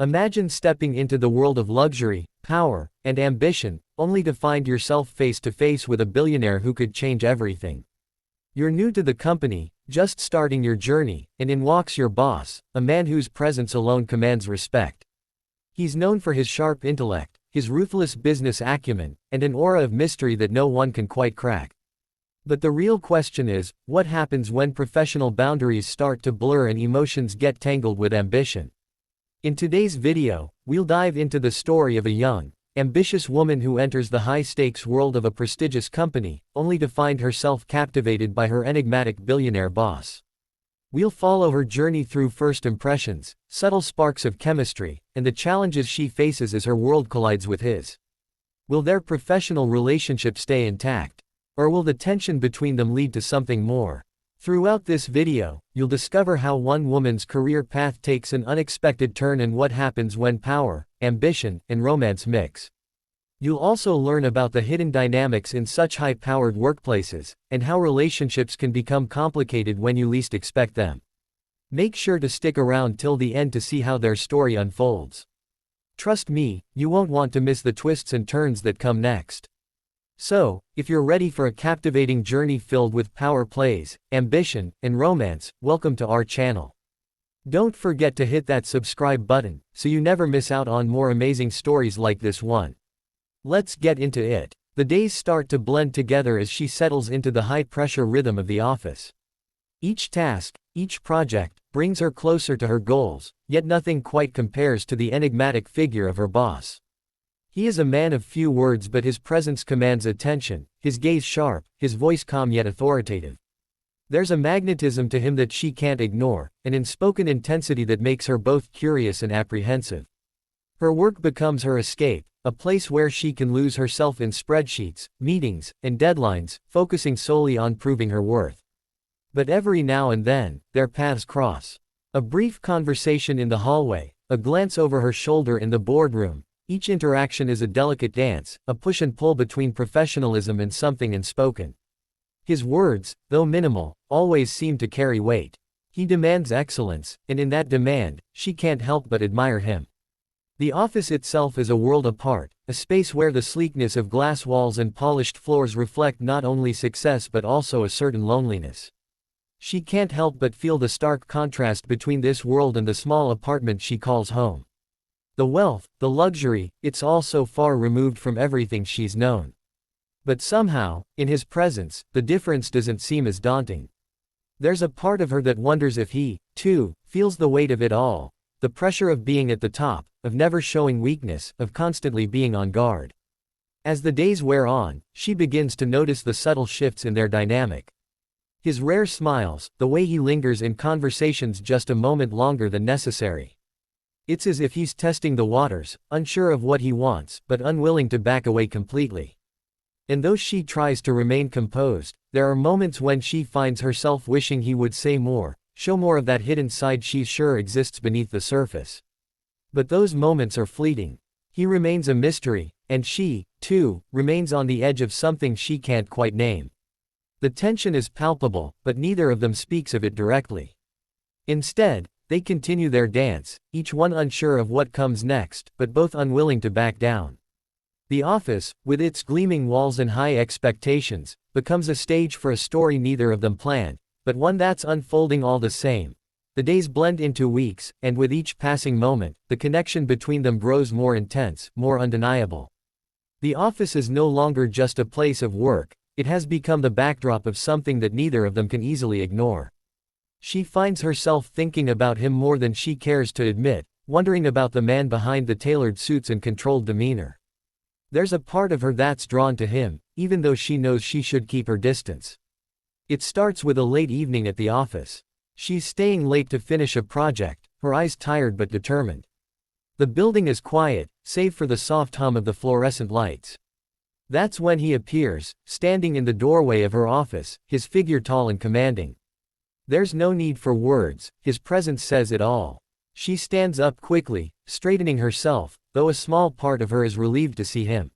Imagine stepping into the world of luxury, power, and ambition, only to find yourself face to face with a billionaire who could change everything. You're new to the company, just starting your journey, and in walks your boss, a man whose presence alone commands respect. He's known for his sharp intellect, his ruthless business acumen, and an aura of mystery that no one can quite crack. But the real question is, what happens when professional boundaries start to blur and emotions get tangled with ambition? In today's video, we'll dive into the story of a young, ambitious woman who enters the high-stakes world of a prestigious company, only to find herself captivated by her enigmatic billionaire boss. We'll follow her journey through first impressions, subtle sparks of chemistry, and the challenges she faces as her world collides with his. Will their professional relationship stay intact? Or will the tension between them lead to something more? Throughout this video, you'll discover how one woman's career path takes an unexpected turn and what happens when power, ambition, and romance mix. You'll also learn about the hidden dynamics in such high-powered workplaces, and how relationships can become complicated when you least expect them. Make sure to stick around till the end to see how their story unfolds. Trust me, you won't want to miss the twists and turns that come next. So, if you're ready for a captivating journey filled with power plays, ambition, and romance, welcome to our channel. Don't forget to hit that subscribe button, so you never miss out on more amazing stories like this one. Let's get into it. The days start to blend together as she settles into the high-pressure rhythm of the office. Each task, each project, brings her closer to her goals, yet nothing quite compares to the enigmatic figure of her boss. He is a man of few words, but his presence commands attention, his gaze sharp, his voice calm yet authoritative. There's a magnetism to him that she can't ignore, an unspoken intensity that makes her both curious and apprehensive. Her work becomes her escape, a place where she can lose herself in spreadsheets, meetings, and deadlines, focusing solely on proving her worth. But every now and then, their paths cross. A brief conversation in the hallway, a glance over her shoulder in the boardroom. Each interaction is a delicate dance, a push and pull between professionalism and something unspoken. His words, though minimal, always seem to carry weight. He demands excellence, and in that demand, she can't help but admire him. The office itself is a world apart, a space where the sleekness of glass walls and polished floors reflect not only success but also a certain loneliness. She can't help but feel the stark contrast between this world and the small apartment she calls home. The wealth, the luxury, it's all so far removed from everything she's known. But somehow, in his presence, the difference doesn't seem as daunting. There's a part of her that wonders if he, too, feels the weight of it all, the pressure of being at the top, of never showing weakness, of constantly being on guard. As the days wear on, she begins to notice the subtle shifts in their dynamic. His rare smiles, the way he lingers in conversations just a moment longer than necessary. It's as if he's testing the waters, unsure of what he wants, but unwilling to back away completely. And though she tries to remain composed, there are moments when she finds herself wishing he would say more, show more of that hidden side she's sure exists beneath the surface. But those moments are fleeting. He remains a mystery, and she, too, remains on the edge of something she can't quite name. The tension is palpable, but neither of them speaks of it directly. Instead, they continue their dance, each one unsure of what comes next, but both unwilling to back down. The office, with its gleaming walls and high expectations, becomes a stage for a story neither of them planned, but one that's unfolding all the same. The days blend into weeks, and with each passing moment, the connection between them grows more intense, more undeniable. The office is no longer just a place of work, it has become the backdrop of something that neither of them can easily ignore. She finds herself thinking about him more than she cares to admit, wondering about the man behind the tailored suits and controlled demeanor. There's a part of her that's drawn to him, even though she knows she should keep her distance. It starts with a late evening at the office. She's staying late to finish a project, her eyes tired but determined. The building is quiet, save for the soft hum of the fluorescent lights. That's when he appears, standing in the doorway of her office, his figure tall and commanding. There's no need for words, his presence says it all. She stands up quickly, straightening herself, though a small part of her is relieved to see him.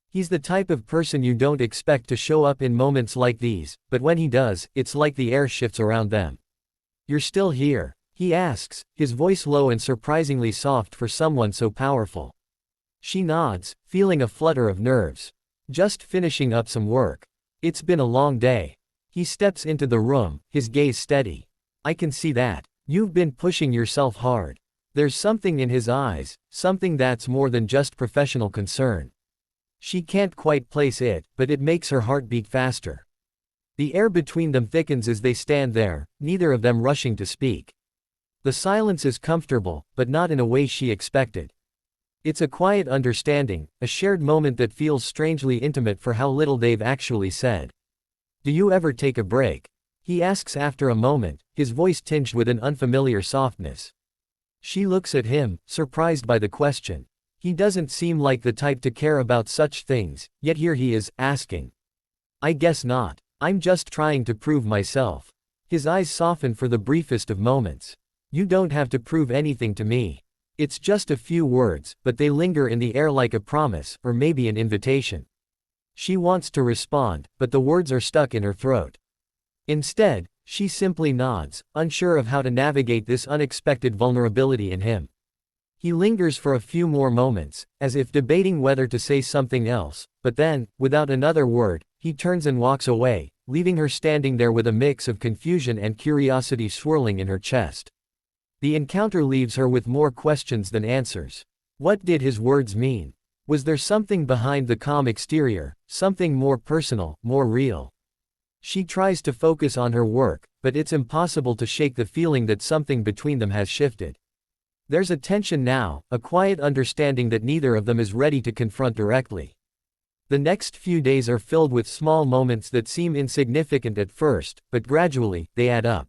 He's the type of person you don't expect to show up in moments like these, but when he does, it's like the air shifts around them. "You're still here," He asks, his voice low and surprisingly soft for someone so powerful. She nods, feeling a flutter of nerves. Just finishing up some work. It's been a long day. He steps into the room, his gaze steady. I can see that. You've been pushing yourself hard. There's something in his eyes, something that's more than just professional concern. She can't quite place it, but it makes her heart beat faster. The air between them thickens as they stand there, neither of them rushing to speak. The silence is comfortable, but not in a way she expected. It's a quiet understanding, a shared moment that feels strangely intimate for how little they've actually said. Do you ever take a break? He asks after a moment, his voice tinged with an unfamiliar softness. She looks at him, surprised by the question. He doesn't seem like the type to care about such things, yet here he is, asking. I guess not. I'm just trying to prove myself. His eyes soften for the briefest of moments. You don't have to prove anything to me. It's just a few words, but they linger in the air like a promise, or maybe an invitation. She wants to respond, but the words are stuck in her throat. Instead, she simply nods, unsure of how to navigate this unexpected vulnerability in him. He lingers for a few more moments, as if debating whether to say something else, but then, without another word, he turns and walks away, leaving her standing there with a mix of confusion and curiosity swirling in her chest. The encounter leaves her with more questions than answers. What did his words mean? Was there something behind the calm exterior, something more personal, more real? She tries to focus on her work, but it's impossible to shake the feeling that something between them has shifted. There's a tension now, a quiet understanding that neither of them is ready to confront directly. The next few days are filled with small moments that seem insignificant at first, but gradually, they add up.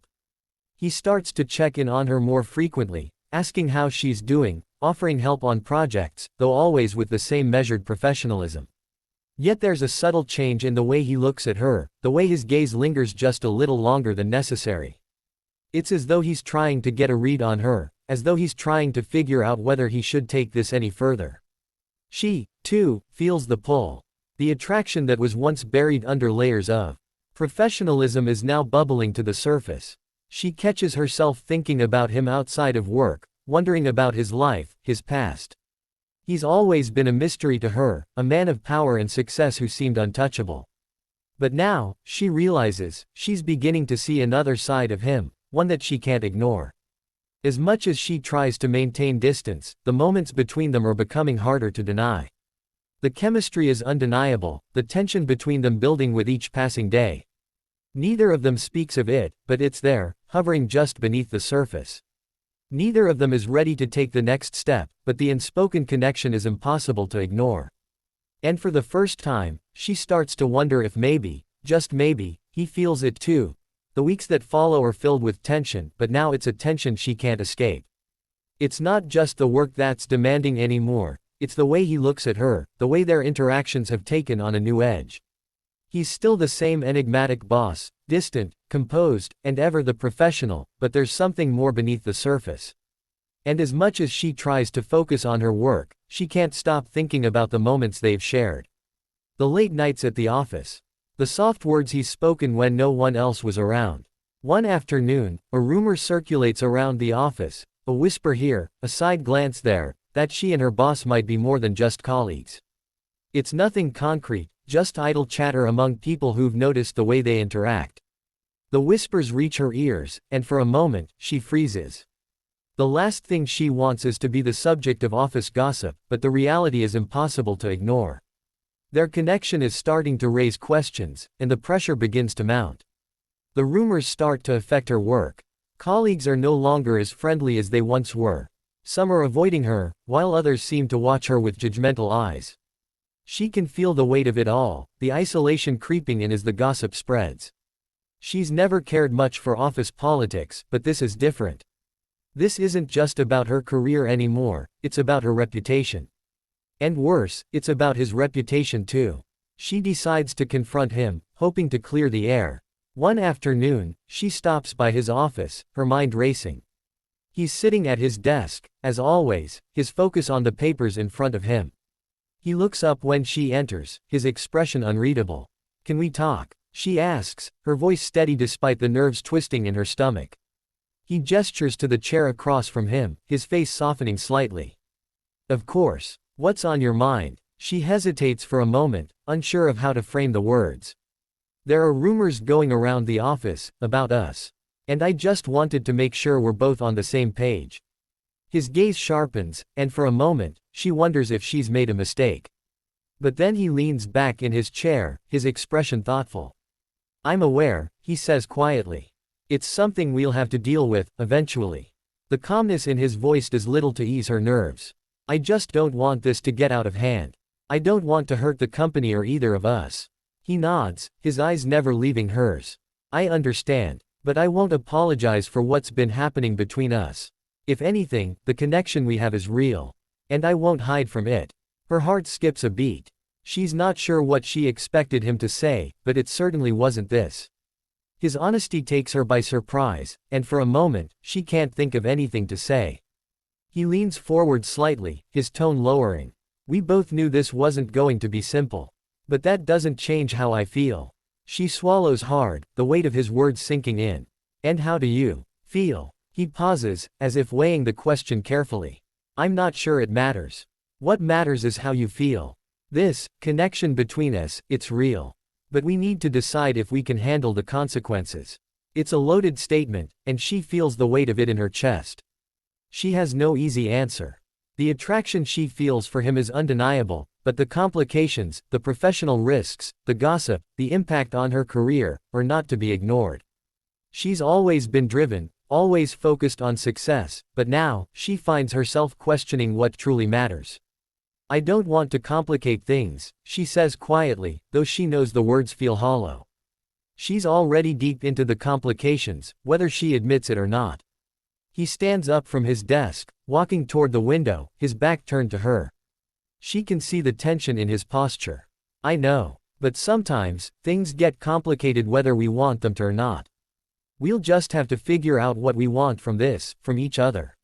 He starts to check in on her more frequently, asking how she's doing, offering help on projects, though always with the same measured professionalism. Yet there's a subtle change in the way he looks at her, the way his gaze lingers just a little longer than necessary. It's as though he's trying to get a read on her, as though he's trying to figure out whether he should take this any further. She, too, feels the pull. The attraction that was once buried under layers of professionalism is now bubbling to the surface. She catches herself thinking about him outside of work, wondering about his life, his past. He's always been a mystery to her, a man of power and success who seemed untouchable. But now, she realizes, she's beginning to see another side of him, one that she can't ignore. As much as she tries to maintain distance, the moments between them are becoming harder to deny. The chemistry is undeniable, the tension between them building with each passing day. Neither of them speaks of it, but it's there, hovering just beneath the surface. Neither of them is ready to take the next step, but the unspoken connection is impossible to ignore. And for the first time, she starts to wonder if maybe, just maybe, he feels it too. The weeks that follow are filled with tension, but now it's a tension she can't escape. It's not just the work that's demanding anymore, it's the way he looks at her, the way their interactions have taken on a new edge. He's still the same enigmatic boss, distant, composed, and ever the professional, but there's something more beneath the surface. And as much as she tries to focus on her work, she can't stop thinking about the moments they've shared. The late nights at the office. The soft words he's spoken when no one else was around. One afternoon, a rumor circulates around the office, a whisper here, a side glance there, that she and her boss might be more than just colleagues. It's nothing concrete, just idle chatter among people who've noticed the way they interact. The whispers reach her ears, and for a moment, she freezes. The last thing she wants is to be the subject of office gossip, but the reality is impossible to ignore. Their connection is starting to raise questions, and the pressure begins to mount. The rumors start to affect her work. Colleagues are no longer as friendly as they once were. Some are avoiding her, while others seem to watch her with judgmental eyes. She can feel the weight of it all, the isolation creeping in as the gossip spreads. She's never cared much for office politics, but this is different. This isn't just about her career anymore, it's about her reputation. And worse, it's about his reputation too. She decides to confront him, hoping to clear the air. One afternoon, she stops by his office, her mind racing. He's sitting at his desk, as always, his focus on the papers in front of him. He looks up when she enters, his expression unreadable. "Can we talk?" she asks, her voice steady despite the nerves twisting in her stomach. He gestures to the chair across from him, his face softening slightly. Of course. What's on your mind? She hesitates for a moment, unsure of how to frame the words. There are rumors going around the office, about us. And I just wanted to make sure we're both on the same page. His gaze sharpens, and for a moment, she wonders if she's made a mistake. But then he leans back in his chair, his expression thoughtful. I'm aware, he says quietly. It's something we'll have to deal with, eventually. The calmness in his voice does little to ease her nerves. I just don't want this to get out of hand. I don't want to hurt the company or either of us. He nods, his eyes never leaving hers. I understand, but I won't apologize for what's been happening between us. If anything, the connection we have is real. And I won't hide from it. Her heart skips a beat. She's not sure what she expected him to say, but it certainly wasn't this. His honesty takes her by surprise, and for a moment, she can't think of anything to say. He leans forward slightly, his tone lowering. We both knew this wasn't going to be simple. But that doesn't change how I feel. She swallows hard, the weight of his words sinking in. And how do you feel? He pauses, as if weighing the question carefully. I'm not sure it matters. What matters is how you feel. This connection between us, it's real. But we need to decide if we can handle the consequences. It's a loaded statement, and she feels the weight of it in her chest. She has no easy answer. The attraction she feels for him is undeniable, but the complications, the professional risks, the gossip, the impact on her career, are not to be ignored. She's always been driven, always focused on success, but now, she finds herself questioning what truly matters. I don't want to complicate things, she says quietly, though she knows the words feel hollow. She's already deep into the complications, whether she admits it or not. He stands up from his desk, walking toward the window, his back turned to her. She can see the tension in his posture. I know. But sometimes, things get complicated whether we want them to or not. We'll just have to figure out what we want from this, from each other.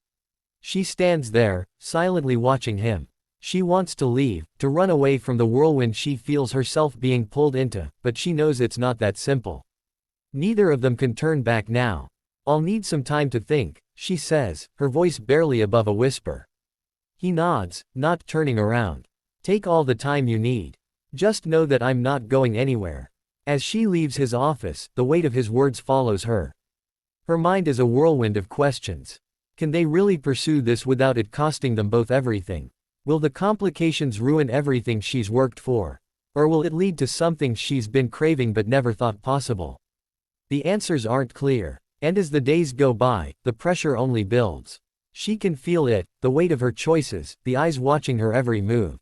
She stands there, silently watching him. She wants to leave, to run away from the whirlwind she feels herself being pulled into, but she knows it's not that simple. Neither of them can turn back now. I'll need some time to think, she says, her voice barely above a whisper. He nods, not turning around. Take all the time you need. Just know that I'm not going anywhere. As she leaves his office, the weight of his words follows her. Her mind is a whirlwind of questions. Can they really pursue this without it costing them both everything? Will the complications ruin everything she's worked for? Or will it lead to something she's been craving but never thought possible? The answers aren't clear. And as the days go by, the pressure only builds. She can feel it, the weight of her choices, the eyes watching her every move.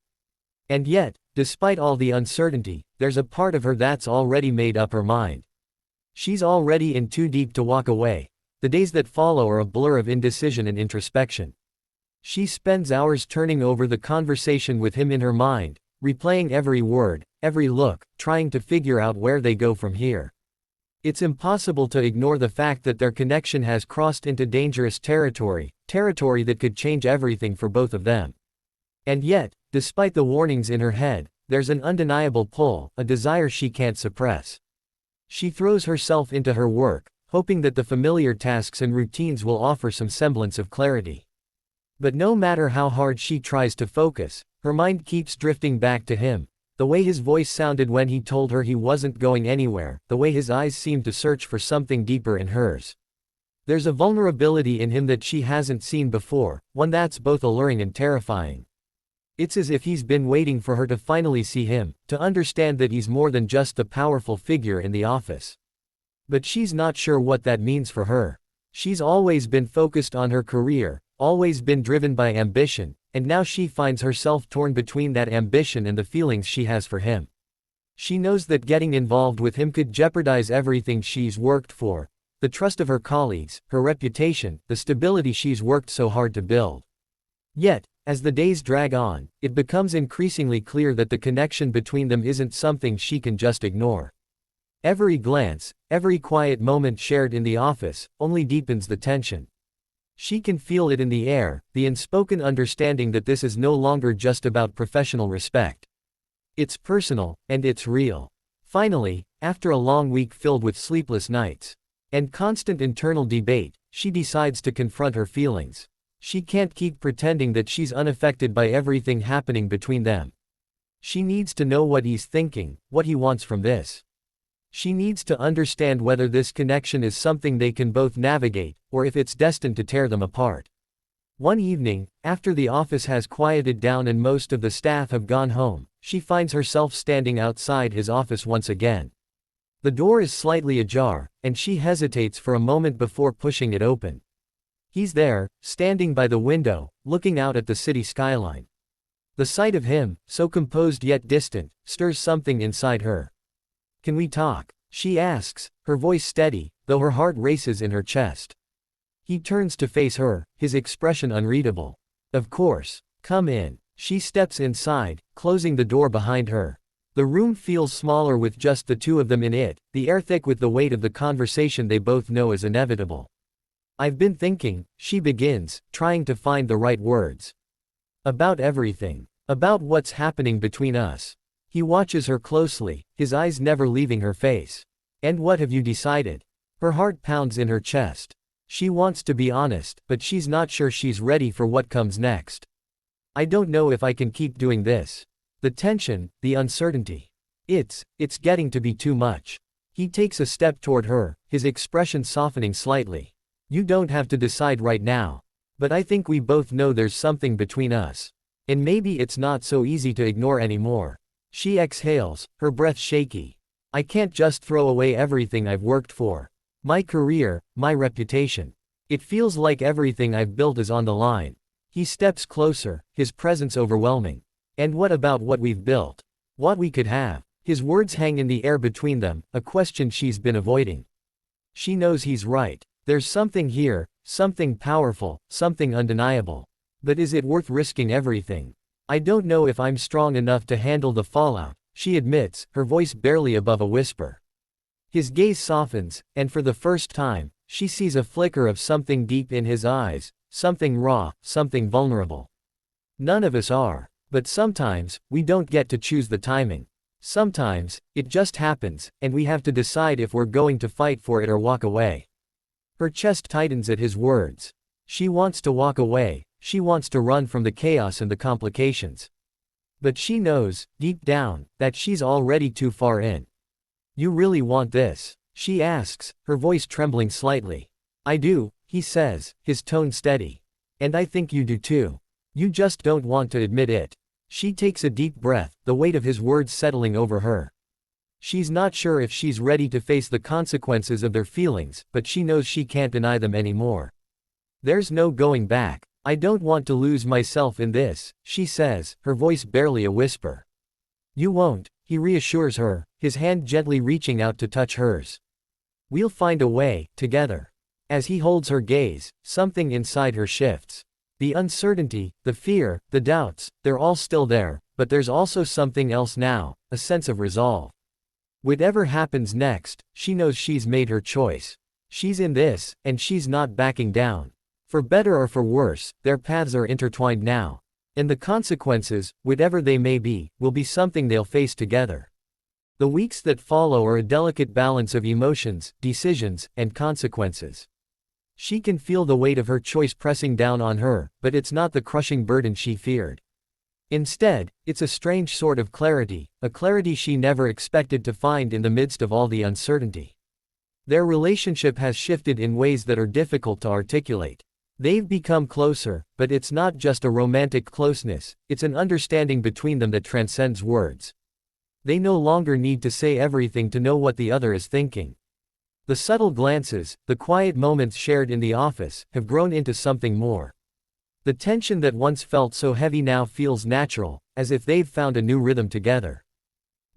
And yet, despite all the uncertainty, there's a part of her that's already made up her mind. She's already in too deep to walk away. The days that follow are a blur of indecision and introspection. She spends hours turning over the conversation with him in her mind, replaying every word, every look, trying to figure out where they go from here. It's impossible to ignore the fact that their connection has crossed into dangerous territory that could change everything for both of them. And yet, despite the warnings in her head, there's an undeniable pull, a desire she can't suppress. She throws herself into her work, hoping that the familiar tasks and routines will offer some semblance of clarity. But no matter how hard she tries to focus, her mind keeps drifting back to him. The way his voice sounded when he told her he wasn't going anywhere, the way his eyes seemed to search for something deeper in hers. There's a vulnerability in him that she hasn't seen before, one that's both alluring and terrifying. It's as if he's been waiting for her to finally see him, to understand that he's more than just the powerful figure in the office. But she's not sure what that means for her. She's always been focused on her career, always been driven by ambition, and now she finds herself torn between that ambition and the feelings she has for him. She knows that getting involved with him could jeopardize everything she's worked for, the trust of her colleagues, her reputation, the stability she's worked so hard to build. Yet, as the days drag on, it becomes increasingly clear that the connection between them isn't something she can just ignore. Every glance, every quiet moment shared in the office, only deepens the tension. She can feel it in the air, the unspoken understanding that this is no longer just about professional respect. It's personal, and it's real. Finally, after a long week filled with sleepless nights and constant internal debate, she decides to confront her feelings. She can't keep pretending that she's unaffected by everything happening between them. She needs to know what he's thinking, what he wants from this. She needs to understand whether this connection is something they can both navigate, or if it's destined to tear them apart. One evening, after the office has quieted down and most of the staff have gone home, she finds herself standing outside his office once again. The door is slightly ajar, and she hesitates for a moment before pushing it open. He's there, standing by the window, looking out at the city skyline. The sight of him, so composed yet distant, stirs something inside her. "Can we talk?" she asks, her voice steady, though her heart races in her chest. He turns to face her, his expression unreadable. "Of course. Come in." She steps inside, closing the door behind her. The room feels smaller with just the two of them in it, the air thick with the weight of the conversation they both know is inevitable. "I've been thinking," she begins, trying to find the right words. "About everything. About what's happening between us." He watches her closely, his eyes never leaving her face. "And what have you decided?" Her heart pounds in her chest. She wants to be honest, but she's not sure she's ready for what comes next. "I don't know if I can keep doing this. The tension, the uncertainty. It's getting to be too much." He takes a step toward her, his expression softening slightly. "You don't have to decide right now. But I think we both know there's something between us. And maybe it's not so easy to ignore anymore." She exhales, her breath shaky. "I can't just throw away everything I've worked for. My career, my reputation. It feels like everything I've built is on the line." He steps closer, his presence overwhelming. "And what about what we've built? What we could have?" His words hang in the air between them, a question she's been avoiding. She knows he's right. There's something here, something powerful, something undeniable. But is it worth risking everything? "I don't know if I'm strong enough to handle the fallout," she admits, her voice barely above a whisper. His gaze softens, and for the first time, she sees a flicker of something deep in his eyes, something raw, something vulnerable. "None of us are. But sometimes, we don't get to choose the timing. Sometimes, it just happens, and we have to decide if we're going to fight for it or walk away." Her chest tightens at his words. She wants to walk away, she wants to run from the chaos and the complications. But she knows, deep down, that she's already too far in. "You really want this?" she asks, her voice trembling slightly. "I do," he says, his tone steady. "And I think you do too. You just don't want to admit it." She takes a deep breath, the weight of his words settling over her. She's not sure if she's ready to face the consequences of their feelings, but she knows she can't deny them anymore. "There's no going back. I don't want to lose myself in this," she says, her voice barely a whisper. "You won't," he reassures her, his hand gently reaching out to touch hers. "We'll find a way, together." As he holds her gaze, something inside her shifts. The uncertainty, the fear, the doubts, they're all still there, but there's also something else now, a sense of resolve. Whatever happens next, she knows she's made her choice. She's in this, and she's not backing down. For better or for worse, their paths are intertwined now. And the consequences, whatever they may be, will be something they'll face together. The weeks that follow are a delicate balance of emotions, decisions, and consequences. She can feel the weight of her choice pressing down on her, but it's not the crushing burden she feared. Instead, it's a strange sort of clarity, a clarity she never expected to find in the midst of all the uncertainty. Their relationship has shifted in ways that are difficult to articulate. They've become closer, but it's not just a romantic closeness, it's an understanding between them that transcends words. They no longer need to say everything to know what the other is thinking. The subtle glances, the quiet moments shared in the office, have grown into something more. The tension that once felt so heavy now feels natural, as if they've found a new rhythm together.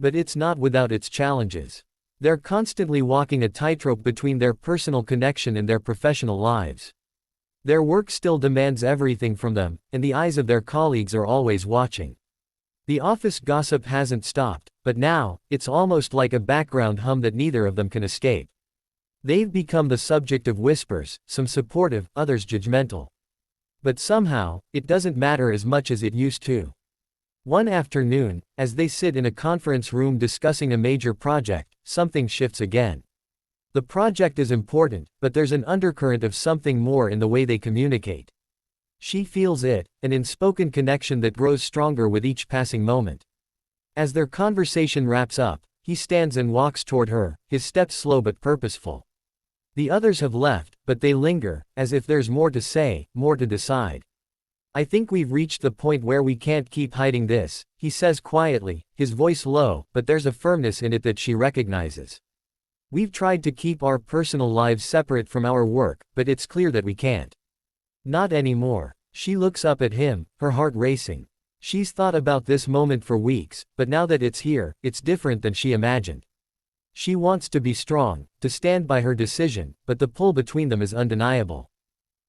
But it's not without its challenges. They're constantly walking a tightrope between their personal connection and their professional lives. Their work still demands everything from them, and the eyes of their colleagues are always watching. The office gossip hasn't stopped, but now, it's almost like a background hum that neither of them can escape. They've become the subject of whispers, some supportive, others judgmental. But somehow, it doesn't matter as much as it used to. One afternoon, as they sit in a conference room discussing a major project, something shifts again. The project is important, but there's an undercurrent of something more in the way they communicate. She feels it, an unspoken connection that grows stronger with each passing moment. As their conversation wraps up, he stands and walks toward her, his steps slow but purposeful. The others have left, but they linger, as if there's more to say, more to decide. I think we've reached the point where we can't keep hiding this, he says quietly, his voice low, but there's a firmness in it that she recognizes. We've tried to keep our personal lives separate from our work, but it's clear that we can't. Not anymore. She looks up at him, her heart racing. She's thought about this moment for weeks, but now that it's here, it's different than she imagined. She wants to be strong, to stand by her decision, but the pull between them is undeniable.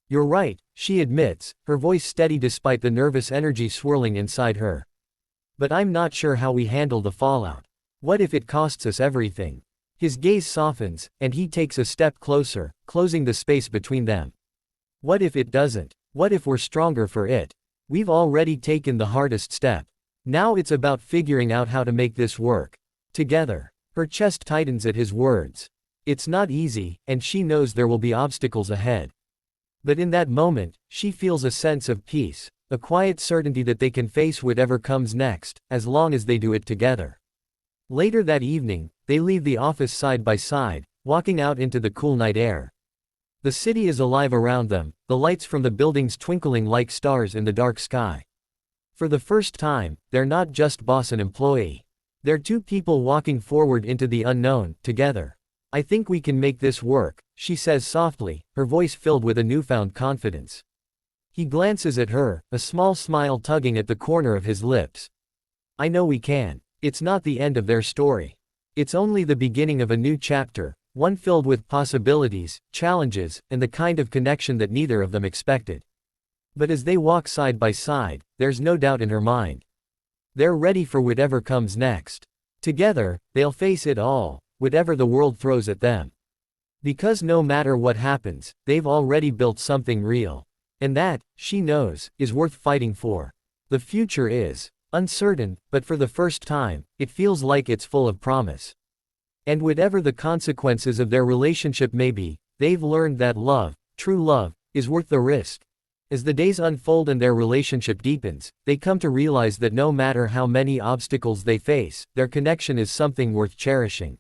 You're right, she admits, her voice steady despite the nervous energy swirling inside her. But I'm not sure how we handle the fallout. What if it costs us everything? His gaze softens, and he takes a step closer, closing the space between them. What if it doesn't? What if we're stronger for it? We've already taken the hardest step. Now it's about figuring out how to make this work. Together. Her chest tightens at his words. It's not easy, and she knows there will be obstacles ahead. But in that moment, she feels a sense of peace, a quiet certainty that they can face whatever comes next, as long as they do it together. Later that evening, they leave the office side by side, walking out into the cool night air. The city is alive around them, the lights from the buildings twinkling like stars in the dark sky. For the first time, they're not just boss and employee. They're two people walking forward into the unknown, together. I think we can make this work, she says softly, her voice filled with a newfound confidence. He glances at her, a small smile tugging at the corner of his lips. I know we can. It's not the end of their story. It's only the beginning of a new chapter, one filled with possibilities, challenges, and the kind of connection that neither of them expected. But as they walk side by side, there's no doubt in her mind. They're ready for whatever comes next. Together, they'll face it all, whatever the world throws at them. Because no matter what happens, they've already built something real. And that, she knows, is worth fighting for. The future is uncertain, but for the first time, it feels like it's full of promise. And whatever the consequences of their relationship may be, they've learned that love, true love, is worth the risk. As the days unfold and their relationship deepens, they come to realize that no matter how many obstacles they face, their connection is something worth cherishing.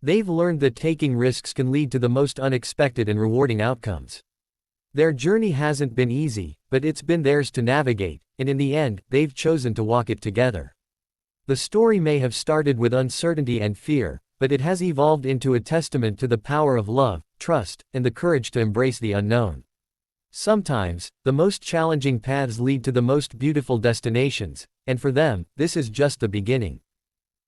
They've learned that taking risks can lead to the most unexpected and rewarding outcomes. Their journey hasn't been easy, but it's been theirs to navigate, and in the end, they've chosen to walk it together. The story may have started with uncertainty and fear, but it has evolved into a testament to the power of love, trust, and the courage to embrace the unknown. Sometimes, the most challenging paths lead to the most beautiful destinations, and for them, this is just the beginning.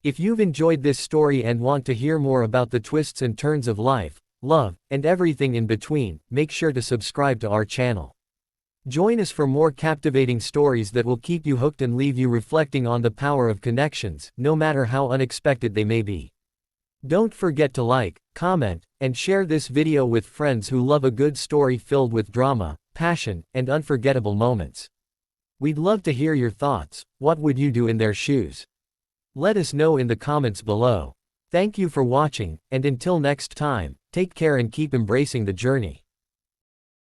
If you've enjoyed this story and want to hear more about the twists and turns of life, love, and everything in between, make sure to subscribe to our channel. Join us for more captivating stories that will keep you hooked and leave you reflecting on the power of connections, no matter how unexpected they may be. Don't forget to like, comment, and share this video with friends who love a good story filled with drama, passion, and unforgettable moments. We'd love to hear your thoughts. What would you do in their shoes? Let us know in the comments below. Thank you for watching, and until next time, take care and keep embracing the journey.